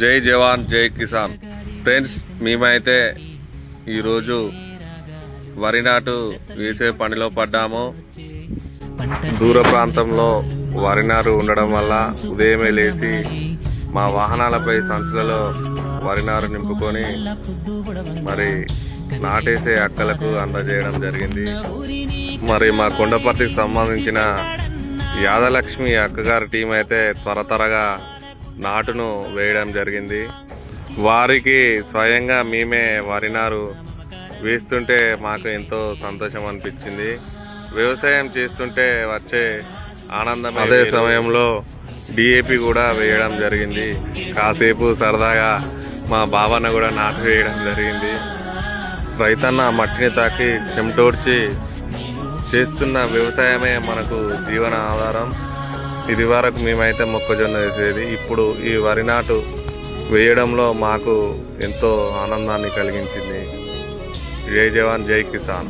జై జవాన్ జై కిసాన్. ఫ్రెండ్స్, మేమైతే ఈరోజు వరి నాటు వేసే పనిలో పడ్డాము. దూర ప్రాంతంలో వరి నారు ఉండడం వల్ల ఉదయమే లేచి మా వాహనాలపై సంచులలో వరి నారు నింపుకొని మరి నాటేసే అక్కలకు అందజేయడం జరిగింది. మరి మా కొండపర్తికి సంబంధించిన యాదలక్ష్మి అక్కగారి టీం అయితే త్వరగా నాటును వేయడం జరిగింది. వారికి స్వయంగా మేమే వరి నారు వేస్తుంటే మాకు ఎంతో సంతోషం అనిపించింది. వ్యవసాయం చేస్తుంటే వచ్చే ఆనందం. అదే సమయంలో డిఏపి కూడా వేయడం జరిగింది. కాసేపు సరదాగా మా బావన్న కూడా నాటు వేయడం జరిగింది. రైతన్న మట్టిని తాకి చెమటోడ్చి చేస్తున్న వ్యవసాయమే మనకు జీవన ఆధారం. ఇది వరకు మేమైతే మొక్కజొన్న వేసేది. ఇప్పుడు ఈ వరి నాటు వేయడంలో మాకు ఎంతో ఆనందాన్ని కలిగించింది. జై జవాన్ జై కిసాన్.